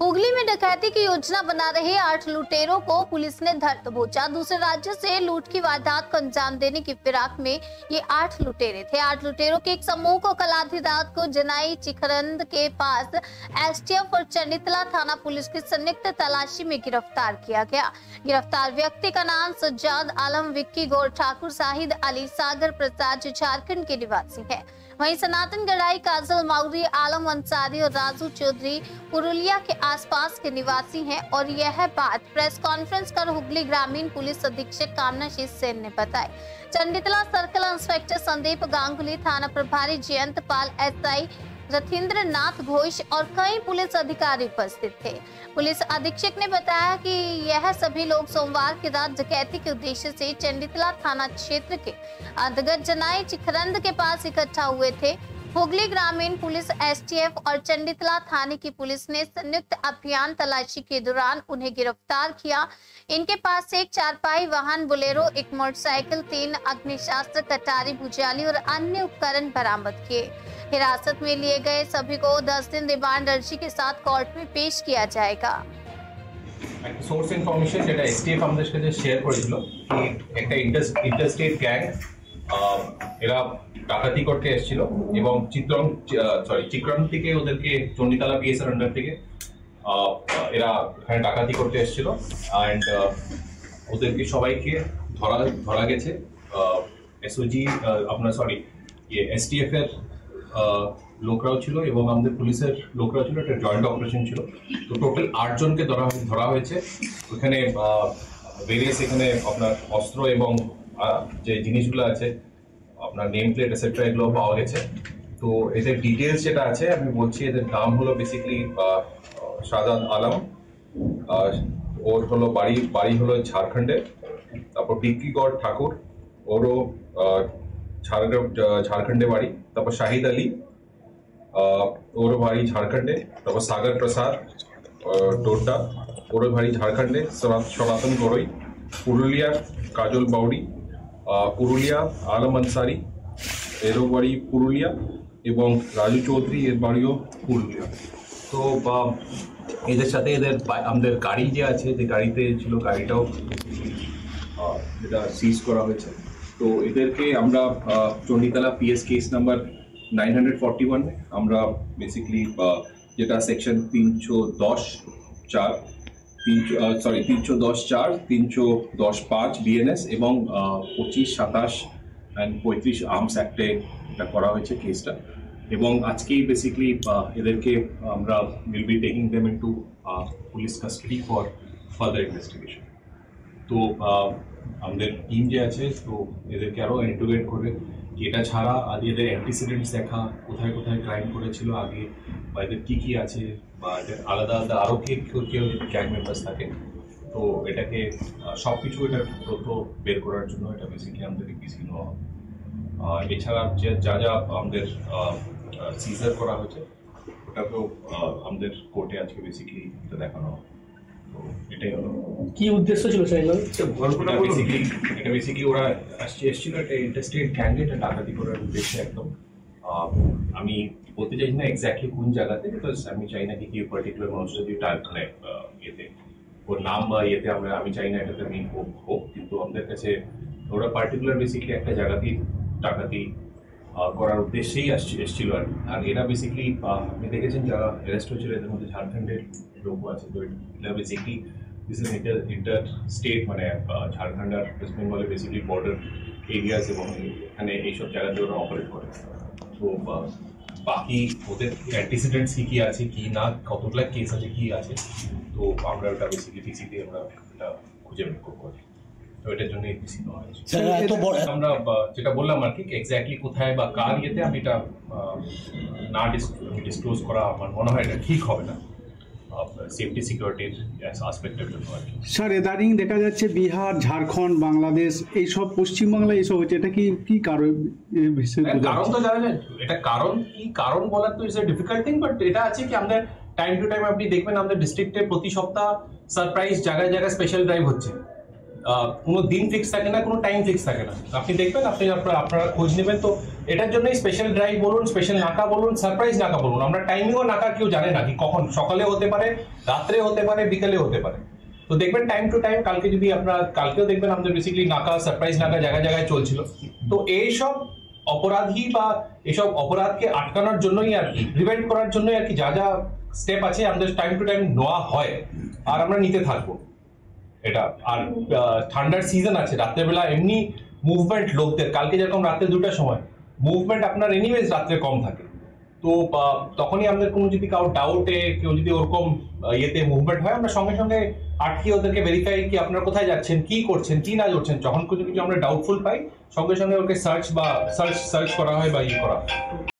हुगली में डकैती की योजना बना रहे 8 लुटेरों को पुलिस ने धर दबोचा। दूसरे राज्य से लूट की वारदात को अंजाम देने की फिराक में ये 8 लुटेरे थे। 8 लुटेरों के एक समूह को कल आधी रात को जनाई चिखरंद के पास एसटीएफ और चंडितला थाना पुलिस की संयुक्त तलाशी में गिरफ्तार किया गया। गिरफ्तार व्यक्ति का नाम सज्जाद आलम, विक्की गौर ठाकुर, शाहिद अली, सागर प्रसाद झारखंड के निवासी है। वहीं सनातन गढ़ाई, काजल मौर्य, आलम अंसारी और राजू चौधरी पुरुलिया के आसपास के निवासी हैं। और यह बात प्रेस कॉन्फ्रेंस कर हुगली ग्रामीण पुलिस अधीक्षक कामनाशीष सेन ने बताई। चंडितला सर्कल इंस्पेक्टर संदीप गांगुली, थाना प्रभारी जयंत पाल, एसआई रथिंद्र नाथ घोष और कई पुलिस अधिकारी उपस्थित थे। पुलिस अधीक्षक ने बताया कि यह सभी लोग सोमवार की रात डकैती के उद्देश्य से चंडितला थाना क्षेत्र के अंतर्गत जनाई चिखरंद के पास इकट्ठा हुए थे। हुगली ग्रामीण पुलिस, एसटीएफ और चंडितला थाने की पुलिस ने संयुक्त अभियान तलाशी के दौरान उन्हें गिरफ्तार किया। इनके पास से एक चारपाई वाहन बोलेरो, एक मोटरसाइकिल, 3 अग्निशास्त्र, कटारी, भुजाली और अन्य उपकरण बरामद किए। हिरासत में लिए गए सभी को 10 दिन रिमांड अर्जी के साथ कोर्ट में पेश किया जाएगा। সোর্স ইনফরমেশন যেটা এসটিএফ আমাদের সাথে শেয়ার করেছিল কি একটা ইন্টারস্টেট গ্যাং এরা ডাকাতি করতে এসেছিল এবং চিত্রম থেকে ওদেরকে চণ্ডীতলা পিএসআর আন্ডার থেকে এরা এখানে ডাকাতি করতে এসেছিল এন্ড ওদেরকে সবাইকে ধরা গেছে। এসওজি আপনার এসটিএফ এর লোকরাও ছিল এবং আমাদের পুলিশের লোকরাও ছিল। একটা জয়েন্ট অপারেশন ছিল। তো টোটাল 8 জনকে ধরা হয়েছে। ওখানে ভেরিয়াস এখানে আপনার অস্ত্র এবং যে জিনিসগুলো আছে আপনার নেম প্লেট এটসেট্রা এগুলো পাওয়া গেছে। তো এদের ডিটেলস যেটা আছে আমি বলছি, এদের নাম হলো বেসিক্যালি শাহজাদ আলম, ওর হলো বাড়ি হলো ঝাড়খণ্ডে। তারপর বিক্কি গড় ঠাকুর, ওরও ঝাড়খণ্ডে বাড়ি। তারপর শাহিদ আলী, ওর বাড়ি ঝাড়খণ্ডে। তারপর সাগর প্রসাদ ডোডা, ওর বাড়ি ঝাড়খণ্ডে। সনাতন গড়ই পুরুলিয়ার, কাজল বাউরি পুরুলিয়া, আলম আনসারি এরও বাড়ি পুরুলিয়া এবং রাজু চৌধুরী এর বাড়িও পুরুলিয়া। তো এদের সাথে আমাদের গাড়ি যে আছে, যে গাড়িতে ছিল গাড়িটাও যেটা সিজ করা হয়েছে। তো এদেরকে আমরা চণ্ডীতলা পিএস কেস নাম্বার 941 আমরা বেসিক্যালি যেটা সেকশন 310(4), 310(4), 310(5) বিএনএস এবং 25, 27 and 35 আর্মস অ্যাক্টে এটা করা হয়েছে কেসটা। এবং আজকেই বেসিক্যালি এদেরকে আমরা will be taking them into police custody for further investigation. তো আমাদের টিম যে আছে তো এদেরকে আরও ইন্টিগ্রেট করে এটা ছাড়া এদের অ্যান্টিসিডেন্টস দেখা, কোথায় কোথায় ক্রাইম করেছিল আগে, বা এদের কী আছে, বা এদের আলাদা আলাদা আরও কেউ গ্যাং মেম্বার্স থাকে। তো এটাকে সব কিছু এটা তথ্য বের করার জন্য এটা বেসিক্যালি আমাদের পিসি নেওয়া হবে। এছাড়া যা আমাদের সিজার করা হয়েছে ওটাকেও আমাদের কোর্টে আজকে বেসিক্যালি এটা দেখানো হবে। এটাই হলো কি উদ্দেশ্য ছিল এটা বেসিক্যালি ওরা এসেছিল একটা ইন্টারস্টেট গ্যাংগে এটা ডাকাতি করার উদ্দেশ্যে একদম। আমি বলতে চাই না এক্স্যাক্টলি কোন জায়গাতে, বিকজ আমি চাই না কি পার্টিকুলার মানুষটা যদি মানে ইয়েতে ওর নাম বা ইয়েতে আমি চাই না এটাতে আমি হোক, কিন্তু আমাদের কাছে ওরা পার্টিকুলার বেসিক্যালি একটা জায়গাতেই ডাকাতি করার উদ্দেশ্যেই এসেছিল। আর এরা বেসিক্যালি আপনি দেখেছেন যারা অ্যারেস্ট হয়েছিল এদের মধ্যে ঝাড়খণ্ডের লোকও আছে। তো এটা basically this is inter state, মানে ঝাড়খণ্ড আর ওয়েস্ট বেঙ্গলের বেসিক্যালি বর্ডার এরিয়াস এবং এখানে এইসব জায়গাতে ওরা অপারেট করে। তো বাকি ওদের অ্যান্টিসিডেন্টস কী আছে, কি না, কতগুলো কেস আছে, কি আছে, তো আমরা ওটা বেসিক্যালি পিসিতে আমরা এটা খুঁজে বের করবো। তো এটার জন্য এই পিসি নেওয়া হয়েছে। আমরা যেটা বললাম আর কি এক্স্যাক্টলি কোথায় বা কার ইয়েতে আমি এটা না ডিসক্লোজ করা আমার মনে হয় এটা ঠিক হবে না সেফটি সিকিউরিটির আসপেক্টের জন্য আর কি। স্যার ইদানিং দেখা যাচ্ছে বিহার, ঝাড়খণ্ড, বাংলাদেশ এইসব, পশ্চিমবাংলা এইসব হচ্ছে, এটা কি কারণ? কারণ তো জানা যায়, এটা কারণ বলার তো it's a difficult thing, but এটা আছে কি আমাদের টাইম টু টাইম আপনি দেখবেন আমাদের ডিস্ট্রিক্টে প্রতি সপ্তাহ সারপ্রাইজ জায়গায় জায়গায় স্পেশাল ড্রাইভ হচ্ছে। কোনো দিন ফিক্স থাকে না, কোনো টাইম ফিক্স থাকে না। আপনি দেখবেন, আপনারা খোঁজ নেবেন, তো এটার জন্যই স্পেশাল ড্রাইভ বলুন, স্পেশাল নাকা বলুন, সারপ্রাইজ নাকা বলুন, আমরা টাইমিংও নাকা কেউ জানে না কি কখন, সকালে হতে পারে, রাত্রে হতে পারে, বিকেলে হতে পারে। তো দেখবেন টাইম টু টাইম, কালকেও দেখবেন আমাদের বেসিক্যালি নাকা, সারপ্রাইজ নাকা জায়গায় জায়গায় চলছিল। তো এইসব অপরাধী বা এসব অপরাধকে আটকানোর জন্যই আর কি, প্রিভেন্ট করার জন্যই আর কি যা যা স্টেপ আছে আমাদের টাইম টু টাইম নেওয়া হয়, আর আমরা নিতে থাকবো এটা। আর ঠান্ডার সিজন আছে, রাত্রেবেলা এমনি মুভমেন্ট লোকদের, কালকে যেরকম রাত্রে 2টার সময় মুভমেন্ট আপনার এনিওয়েজ রাত্রে কম থাকে, তো তখনই আমাদের কোনো যদি কারো ডাউটে কেউ যদি ওরকম ইয়েতে মুভমেন্ট হয়, আমরা সঙ্গে সঙ্গে আটকে ওদেরকে ভেরিফাই কি আপনারা কোথায় যাচ্ছেন, কি করছেন, কি না করছেন, যখন কিছু আমরা ডাউটফুল পাই সঙ্গে সঙ্গে ওকে সার্চ করা হয় বা ইয়ে করা হয়।